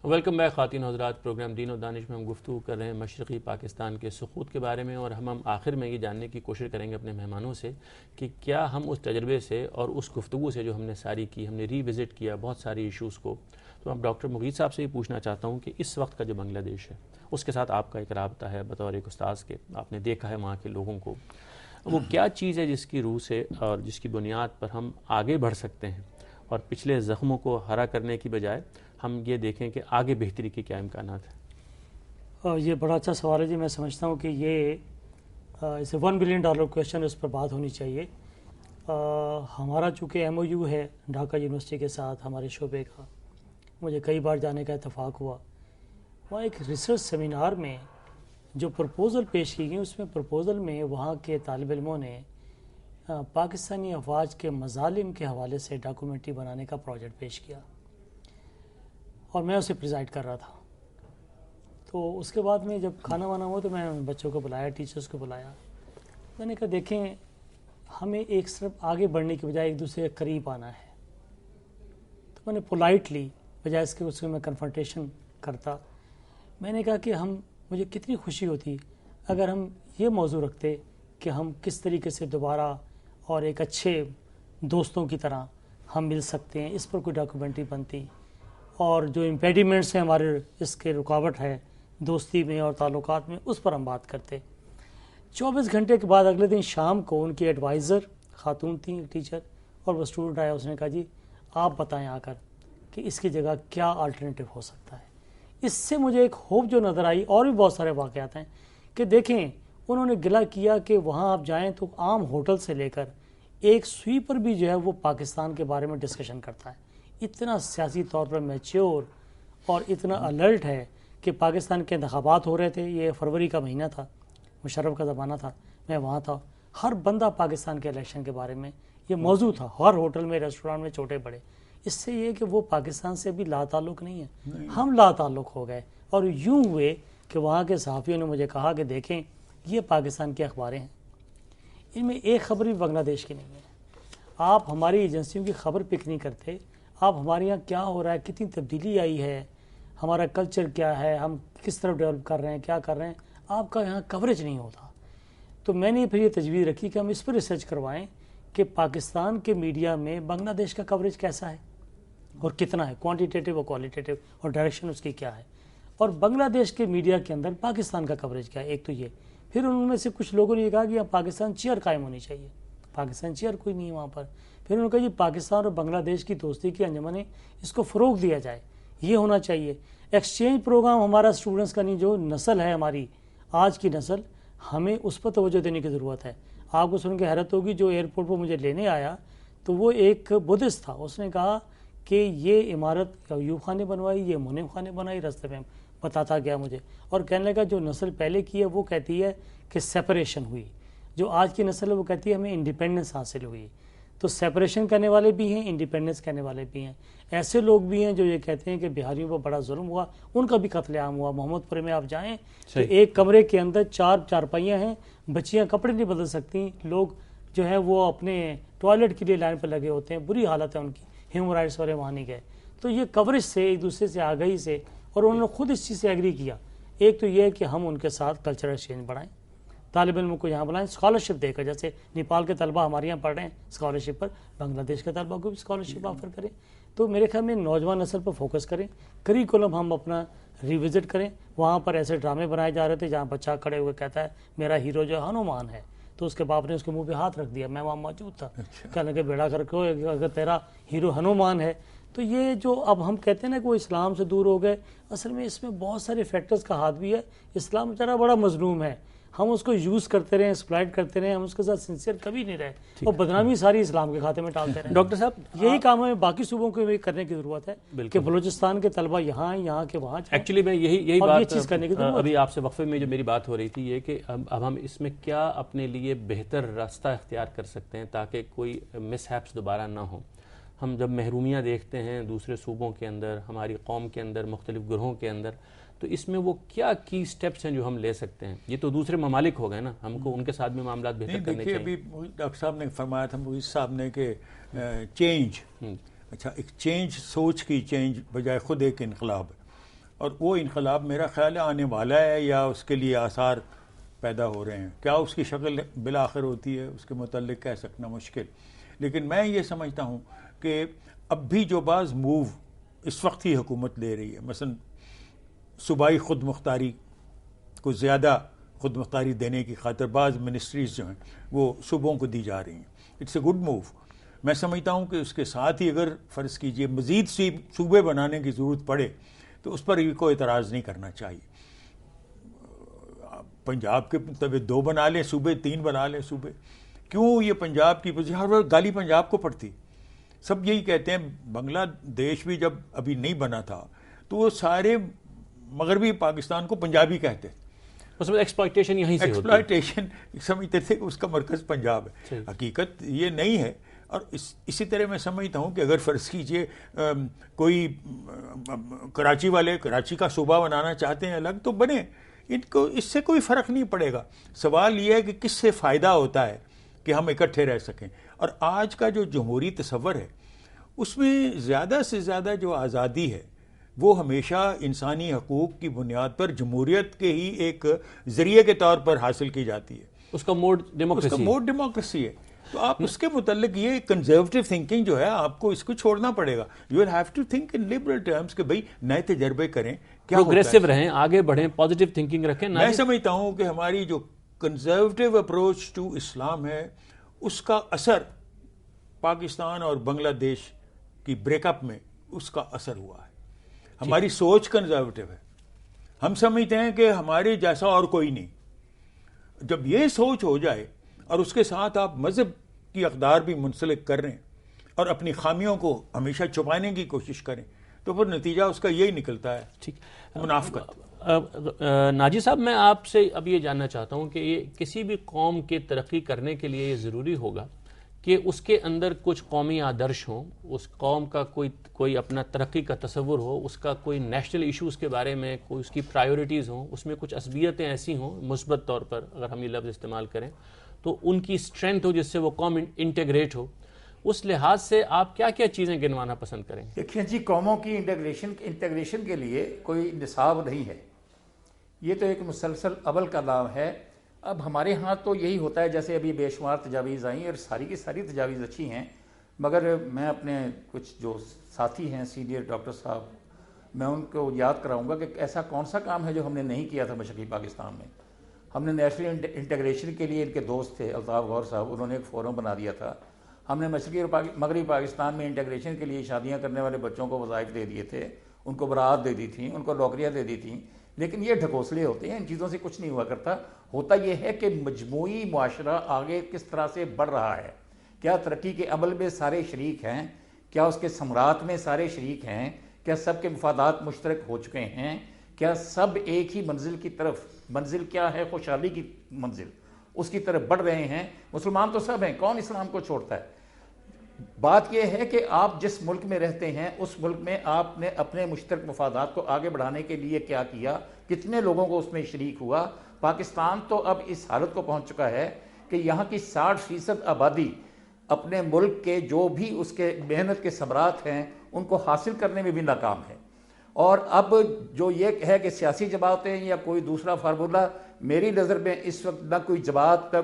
Welcome back خواتین حضرات. Programme دین و دانش میں ہم گفتگو کر رہے ہیں مشرقی پاکستان کے سقوط کے بارے میں، اور ہم آخر میں یہ جاننے کی کوشش کریں گے اپنے مہمانوں سے کہ کیا ہم اس تجربے سے اور اس گفتگو سے جو ہم نے ساری کی، ہم نے ری وزٹ کیا بہت ساری ایشوز کو، تو اب ڈاکٹر مغیث صاحب سے یہ پوچھنا چاہتا ہوں کہ اس وقت کا جو بنگلہ دیش ہے اس کے ساتھ آپ کا ایک رابطہ ہے بطور ایک استاذ کے، آپ نے دیکھا ہے وہاں کے لوگوں کو، وہ کیا چیز ہے جس کی روح سے اور جس کی بنیاد پر ہم آگے بڑھ سکتے ہیں اور پچھلے زخموں کو ہرا کرنے کی بجائے ہم یہ دیکھیں کہ آگے بہتری کے کیا امکانات ہیں؟ یہ بڑا اچھا سوال ہے جی. میں سمجھتا ہوں کہ یہ اسے $1 بلین کویشچن، اس پر بات ہونی چاہیے. ہمارا چونکہ MOU ہے ڈھاکہ یونیورسٹی کے ساتھ ہمارے شعبے کا، مجھے کئی بار جانے کا اتفاق ہوا. وہاں ایک ریسرچ سیمینار میں جو پرپوزل پیش کی گئی، اس میں پرپوزل میں وہاں کے طالب علموں نے پاکستانی افواج کے مظالم کے حوالے سے ڈاکومنٹری بنانے کا پروجیکٹ پیش کیا، اور میں اسے پریزائڈ کر رہا تھا. تو اس کے بعد میں جب کھانا وانا ہوا تو میں بچوں کو بلایا، ٹیچرز کو بلایا. میں نے کہا دیکھیں، ہمیں ایک صرف آگے بڑھنے کی بجائے ایک دوسرے کے قریب آنا ہے. تو میں نے پولائٹلی، بجائے اس کے میں کنفرنٹیشن کرتا، میں نے کہا کہ مجھے کتنی خوشی ہوتی اگر ہم یہ موضوع رکھتے کہ ہم کس طریقے سے دوبارہ اور ایک اچھے دوستوں کی طرح ہم مل سکتے ہیں. اس پر کوئی ڈاکومنٹری بنتی، اور جو امپیڈیمنٹس ہیں ہمارے، اس کے رکاوٹ ہے دوستی میں اور تعلقات میں، اس پر ہم بات کرتے. 24 گھنٹے کے بعد اگلے دن شام کو ان کی ایڈوائزر خاتون تھیں، ٹیچر، اور وہ اسٹوڈنٹ آیا. اس نے کہا جی آپ بتائیں آ کر کہ اس کی جگہ کیا الٹرنیٹو ہو سکتا ہے. اس سے مجھے ایک ہوپ جو نظر آئی. اور بھی بہت سارے واقعات ہیں کہ دیکھیں، انہوں نے گلہ کیا کہ وہاں آپ جائیں تو عام ہوٹل سے لے کر ایک سویپر بھی جو ہے وہ پاکستان کے بارے میں ڈسکشن کرتا ہے. اتنا سیاسی طور پر میچیور اور اتنا الرٹ ہے کہ پاکستان کے انتخابات ہو رہے تھے، یہ فروری کا مہینہ تھا، مشرف کا زمانہ تھا، میں وہاں تھا. ہر بندہ پاکستان کے الیکشن کے بارے میں یہ موضوع تھا، ہر ہوٹل میں، ریسٹوران میں، چھوٹے بڑے. اس سے یہ کہ وہ پاکستان سے بھی لا تعلق نہیں ہے، ہم لا تعلق ہو گئے. اور یوں ہوئے کہ وہاں کے صحافیوں نے مجھے کہا کہ دیکھیں یہ پاکستان کی اخباریں ہیں، ان میں ایک خبر بھی بنگلہ دیش کی نہیں ہے. آپ ہماری ایجنسیوں کی خبر پک نہیں کرتے. آپ ہمارے یہاں کیا ہو رہا ہے، کتنی تبدیلی آئی ہے، ہمارا کلچر کیا ہے، ہم کس طرف ڈیولپ کر رہے ہیں، کیا کر رہے ہیں، آپ کا یہاں کوریج نہیں ہوتا. تو میں نے پھر یہ تجویز رکھی کہ ہم اس پر ریسرچ کروائیں کہ پاکستان کے میڈیا میں بنگلہ دیش کا کوریج کیسا ہے اور کتنا ہے، کوانٹیٹیو اور کوالیٹیو، اور ڈائریکشن اس کی کیا ہے، اور بنگلہ دیش کے میڈیا کے اندر پاکستان کا کوریج کیا ہے. ایک تو یہ. پھر ان میں سے کچھ لوگوں نے یہ کہا کہ یہاں پاکستان چیئر قائم ہونی چاہیے. پاکستان چیئر کوئی نہیں ہے وہاں پر. پھر انہوں نے کہا جی پاکستان اور بنگلہ دیش کی دوستی کی انجمن ہے، اس کو فروغ دیا جائے، یہ ہونا چاہیے. ایکسچینج پروگرام ہمارا اسٹوڈنٹس کا نہیں، جو نسل ہے ہماری آج کی نسل، ہمیں اس پر توجہ دینے کی ضرورت ہے. آپ کو سن کے حیرت ہوگی، جو ایئرپورٹ پر مجھے لینے آیا تو وہ ایک بدھسٹ تھا. اس نے کہا کہ یہ عمارت ایوب خان نے بنوائی، یہ منیم خان نے بنائی. راستے میں بتاتا گیا مجھے، اور کہنے لگا جو نسل پہلے کی ہے وہ کہتی ہے کہ سیپریشن ہوئی، جو آج کی نسل ہے وہ کہتی ہے ہمیں انڈیپینڈنس حاصل ہوئی. تو سیپریشن کرنے والے بھی ہیں، انڈیپینڈنس کہنے والے بھی ہیں. ایسے لوگ بھی ہیں جو یہ کہتے ہیں کہ بہاریوں پر بڑا ظلم ہوا، ان کا بھی قتل عام ہوا. محمد پورے میں آپ جائیں تو ایک کمرے کے اندر 4 چارپائیاں ہیں، بچیاں کپڑے نہیں بدل سکتی، لوگ جو ہے وہ اپنے ٹوائلٹ کے لیے لائن پہ لگے ہوتے ہیں. بری حالت ہے ان کی. ہیومن رائٹس والے وہاں نہیں گئے. تو یہ کوریج سے، ایک دوسرے سے آگہی سے، اور انہوں نے خود اس چیز سے ایگری کیا. ایک تو یہ ہے کہ ہم ان کے ساتھ کلچرل ایکسچینج بڑھائیں، طالب علموں کو یہاں بلائیں، اسکالرشپ دے کر. جیسے نیپال کے طلبہ ہمارے یہاں پڑھ رہے ہیں اسکالرشپ پر، بنگلہ دیش کے طلبہ کو بھی اسکالرشپ آفر کریں. تو میرے خیال میں نوجوان نسل پر فوکس کریں، کریکولم ہم اپنا ریوزٹ کریں. وہاں پر ایسے ڈرامے بنائے جا رہے تھے جہاں بچہ کھڑے ہوئے کہتا ہے میرا ہیرو جو ہنومان ہے، تو اس کے باپ نے اس کے منہ پہ ہاتھ رکھ دیا. میں وہاں موجود تھا. کہنے لگے بیڑا کر کے اگر تیرا ہیرو ہنومان ہے. تو یہ جو اب ہم کہتے ہیں نا کہ وہ اسلام سے دور ہو گئے، اصل میں اس میں بہت سارے فیکٹرز کا ہاتھ بھی ہے. اسلام بیچارہ بڑا مظلوم ہے، ہم اس کو یوز کرتے رہے، ایکسپلائٹ کرتے رہے، ہم اس کے ساتھ سنسیئر کبھی نہیں رہے، اور بدنامی ساری اسلام کے کھاتے میں ڈالتے رہے. ڈاکٹر صاحب یہی کام ہمیں باقی صوبوں کو بھی کرنے کی ضرورت ہے کہ بلوچستان کے طلبہ یہاں ہیں، یہاں کے وہاں. ایکچولی میں یہی اور بات یہ چیز کرنے کی ضرورت ہے. ابھی آپ سے وقفے میں جو میری بات ہو رہی تھی یہ کہ اب ہم اس میں کیا اپنے لیے بہتر راستہ اختیار کر سکتے ہیں تاکہ کوئی مس ہیپس دوبارہ نہ ہوں. ہم جب محرومیاں دیکھتے ہیں دوسرے صوبوں کے اندر، ہماری قوم کے اندر، مختلف گروہوں کے اندر، تو اس میں وہ کیا کی سٹیپس ہیں جو ہم لے سکتے ہیں؟ یہ تو دوسرے ممالک ہو گئے نا، ہم کو ان کے ساتھ بھی معاملات بہتر کرنے چاہیے. ابھی ڈاکٹر صاحب نے فرمایا تھا، مغیث صاحب نے، کہ چینج، اچھا ایک چینج، سوچ کی چینج بجائے خود ایک انقلاب. اور وہ انقلاب میرا خیال ہے آنے والا ہے یا اس کے لیے آثار پیدا ہو رہے ہیں. کیا اس کی شکل بالآخر ہوتی ہے اس کے متعلق کہہ سکنا مشکل، لیکن میں یہ سمجھتا ہوں کہ اب بھی جو بعض موو اس وقت ہی حکومت لے رہی ہے، مثلا صوبائی خود مختاری کو زیادہ خود مختاری دینے کی خاطر بعض منسٹریز جو ہیں وہ صوبوں کو دی جا رہی ہیں، اٹس اے گڈ موو. میں سمجھتا ہوں کہ اس کے ساتھ ہی اگر فرض کیجئے مزید صوبے بنانے کی ضرورت پڑے تو اس پر کوئی اعتراض نہیں کرنا چاہیے. پنجاب کے مطابق 2 بنا لیں صوبے، 3 بنا لیں صوبے. کیوں یہ پنجاب کی پوزیشن ہر وقت گالی پنجاب کو پڑتی؟ سب یہی کہتے ہیں. بنگلہ دیش بھی جب ابھی نہیں بنا تھا تو وہ سارے مغربی پاکستان کو پنجابی کہتے. اس میں ایکسپلائٹیشن یہیں سے ہوتی ہے. ایکسپلائٹیشن سمجھتے تھے کہ اس کا مرکز پنجاب ہے. حقیقت یہ نہیں ہے. اور اسی طرح میں سمجھتا ہوں کہ اگر فرض کیجئے کوئی کراچی والے کراچی کا صوبہ بنانا چاہتے ہیں الگ تو بنے، ان کو اس سے کوئی فرق نہیں پڑے گا. سوال یہ ہے کہ کس سے فائدہ ہوتا ہے کہ ہم اکٹھے رہ سکیں. اور آج کا جو جمہوری تصور ہے اس میں زیادہ سے زیادہ جو آزادی ہے وہ ہمیشہ انسانی حقوق کی بنیاد پر جمہوریت کے ہی ایک ذریعے کے طور پر حاصل کی جاتی ہے. اس کا موڈ ڈیموکریسی ہے. تو آپ اس کے متعلق یہ کنزرویٹو تھنکنگ جو ہے آپ کو اس کو چھوڑنا پڑے گا. You will have to think in liberal terms کہ بھئی نئے تجربے کریں، کیا پروگریسو رہیں، آگے بڑھیں، پازیٹیو تھنکنگ رکھیں. میں سمجھتا ہوں کہ ہماری جو کنزرویٹو اپروچ ٹو اسلام ہے اس کا اثر پاکستان اور بنگلہ دیش کی بریک اپ میں اس کا اثر ہوا ہے. ہماری سوچ کنزرویٹو ہے. ہم سمجھتے ہیں کہ ہمارے جیسا اور کوئی نہیں. جب یہ سوچ ہو جائے اور اس کے ساتھ آپ مذہب کی اقدار بھی منسلک کر رہے ہیں اور اپنی خامیوں کو ہمیشہ چھپانے کی کوشش کریں تو پھر نتیجہ اس کا یہی نکلتا ہے. ٹھیک، منافقت. ناجی صاحب میں آپ سے اب یہ جاننا چاہتا ہوں کہ یہ کسی بھی قوم کی ترقی کرنے کے لیے یہ ضروری ہوگا کہ اس کے اندر کچھ قومی آدرش ہوں، اس قوم کا کوئی اپنا ترقی کا تصور ہو، اس کا کوئی نیشنل ایشوز کے بارے میں کوئی اس کی پرائیورٹیز ہوں، اس میں کچھ عصبیتیں ایسی ہوں مثبت طور پر اگر ہم یہ لفظ استعمال کریں تو ان کی اسٹرینتھ ہو جس سے وہ قوم انٹیگریٹ ہو. اس لحاظ سے آپ کیا کیا چیزیں گنوانا پسند کریں گے؟ دیکھیں جی، قوموں کی انٹیگریشن کے لیے کوئی نصاب نہیں ہے. یہ تو ایک مسلسل عمل کا نام ہے. اب ہمارے ہاں تو یہی ہوتا ہے، جیسے ابھی بے شمار تجاویز آئیں اور ساری کی ساری تجاویز اچھی ہیں، مگر میں اپنے کچھ جو ساتھی ہیں سینئر ڈاکٹر صاحب، میں ان کو یاد کراؤں گا کہ ایسا کون سا کام ہے جو ہم نے نہیں کیا تھا مشرقی پاکستان میں. ہم نے نیشنل انٹیگریشن کے لیے، ان کے دوست تھے الطاف غور صاحب، انہوں نے ایک فورم بنا دیا تھا. ہم نے مشرقی اور مغربی پاکستان میں انٹیگریشن کے لیے شادیاں کرنے والے بچوں کو وظائف دے دیے تھے، ان کو برات دے دی تھیں، ان کو نوکریاں دے دی تھیں. لیکن یہ ڈھکوسلے ہوتے ہیں، ان چیزوں سے کچھ نہیں ہوا کرتا. ہوتا یہ ہے کہ مجموعی معاشرہ آگے کس طرح سے بڑھ رہا ہے، کیا ترقی کے عمل میں سارے شریک ہیں، کیا اس کے ثمرات میں سارے شریک ہیں، کیا سب کے مفادات مشترک ہو چکے ہیں، کیا سب ایک ہی منزل کی طرف، منزل کیا ہے؟ خوشحالی کی منزل، اس کی طرف بڑھ رہے ہیں. مسلمان تو سب ہیں، کون اسلام کو چھوڑتا ہے؟ بات یہ ہے کہ آپ جس ملک میں رہتے ہیں اس ملک میں آپ نے اپنے مشترک مفادات کو آگے بڑھانے کے لیے کیا کیا، کتنے لوگوں کو اس میں شریک ہوا. پاکستان تو اب اس حالت کو پہنچ چکا ہے کہ یہاں کی 60% آبادی اپنے ملک کے جو بھی اس کے محنت کے ثمرات ہیں ان کو حاصل کرنے میں بھی ناکام ہے. اور اب جو یہ ہے کہ سیاسی جماعتیں یا کوئی دوسرا فارمولہ، میری نظر میں اس وقت نہ کوئی جماعت، نہ